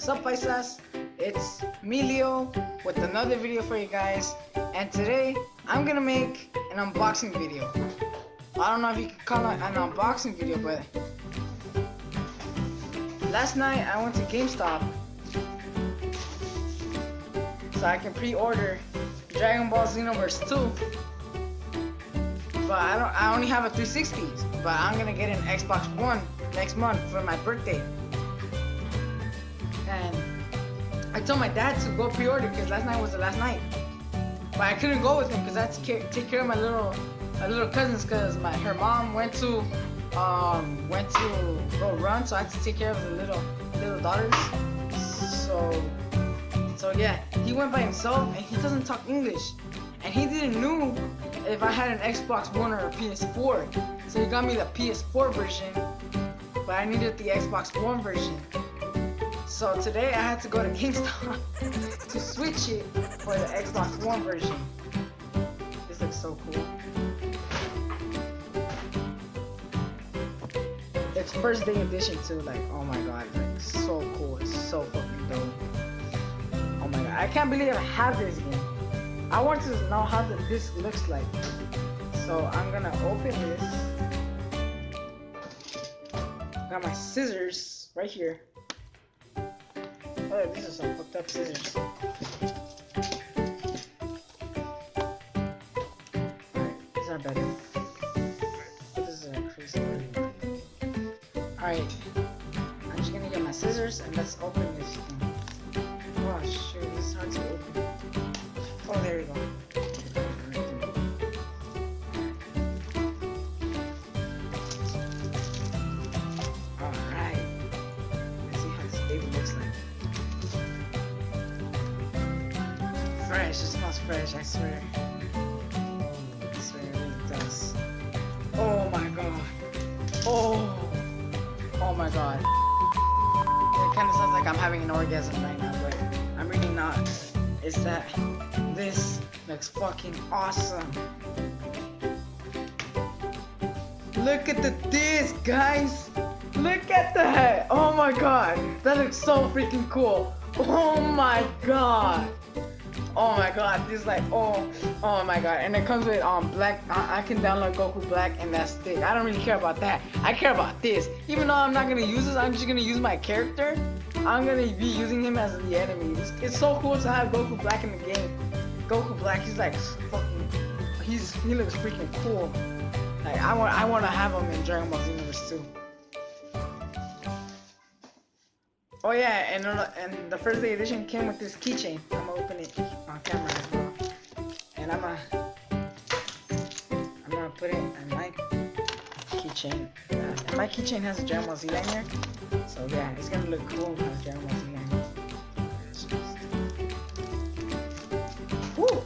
Sup paisas, it's me Leo with another video for you guys, and today I'm gonna make an unboxing video. I don't know if you can call it an unboxing video, but last night I went to GameStop so I can pre-order Dragon Ball Xenoverse 2, but I only have a 360, but I'm gonna get an Xbox One next month for my birthday. And I told my dad to go pre-order because last night was the last night, but I couldn't go with him because I had to take care of my little cousins, because her mom went to go run, so I had to take care of the little daughters. So yeah, he went by himself and he doesn't talk English, and he didn't know if I had an Xbox One or a PS4, so he got me the PS4 version, but I needed the Xbox One version. So today I had to go to GameStop to switch it for the Xbox One version. This looks so cool. It's first day edition too, like oh my god, like so cool, it's so fucking dope. Oh my god, I can't believe I have this game. I want to know how the disc looks like. So I'm gonna open this. Got my scissors right here. Oh, these are some fucked up scissors. Alright, these are better. This is a crazy one. Alright, I'm just gonna get my scissors and let's open this thing. Oh shoot, this is hard to open. Oh, there you go. Alright, let's see how this baby looks like. Fresh, it smells fresh, I swear. I swear it really does. Oh my god. Oh my god. It kind of sounds like I'm having an orgasm right now, but I'm really not. It's that this looks fucking awesome. Look at the disc, guys. Look at that. Oh my god. That looks so freaking cool. Oh my god. Oh my god, this is like, oh my god, and it comes with black. I can download Goku Black and that stick. I don't really care about that. I care about this. Even though I'm not gonna use this, I'm just gonna use my character. I'm gonna be using him as the enemy. It's so cool to have Goku Black in the game. Goku Black, he's like fucking, he looks freaking cool. Like I want to have him in Dragon Ball Xenoverse 2. Oh yeah, and the first day edition came with this keychain. I'm gonna open it on camera as well, and I'm gonna put it on my keychain. And my keychain has a Dragon Ball Z lanyard, so yeah, it's gonna look cool with a Dragon Ball Z lanyard. Woo!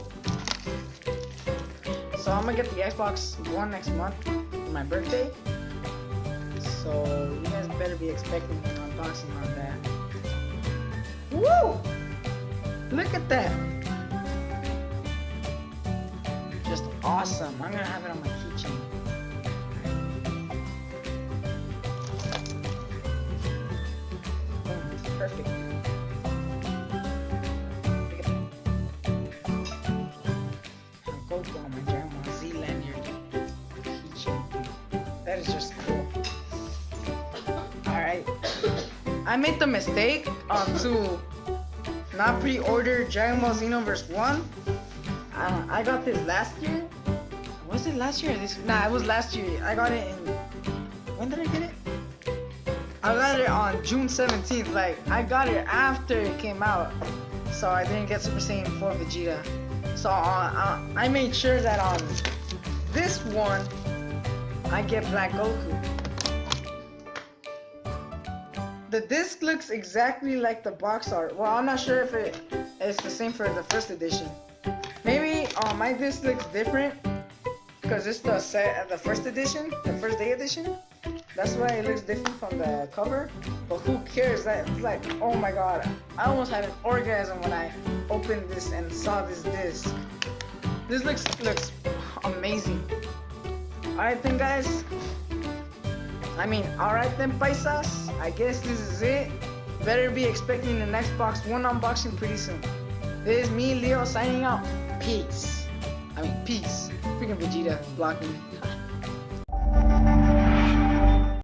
So I'm gonna get the Xbox One next month for my birthday. So you guys better be expecting an unboxing on that. Woo! Look at that! Just awesome. I'm gonna have it on my keychain. Boom, it's perfect. Look at that. Goku on my Dragon Ball Z lanyard keychain. That is just cool. Alright, I made the mistake to not pre-order Dragon Ball Xenoverse 1. I got this last year. Was it last year or this? Nah, it was last year. I got it in, when did I get it? I got it on June 17th. Like, I got it after it came out, so I didn't get Super Saiyan 4 Vegeta. So I made sure that on this one I get Black Goku. The disc looks exactly like the box art. Well, I'm not sure if it's the same for the first edition. Maybe my disc looks different because it's the first edition, the first day edition. That's why it looks different from the cover. But who cares? That's like, oh my god, I almost had an orgasm when I opened this and saw this disc. This looks amazing. Alright then, guys. I mean, alright then, paisas. I guess this is it. better be expecting an Xbox One unboxing pretty soon. This is me, Leo, signing out. Peace. I mean, peace. Freaking Vegeta blocked me.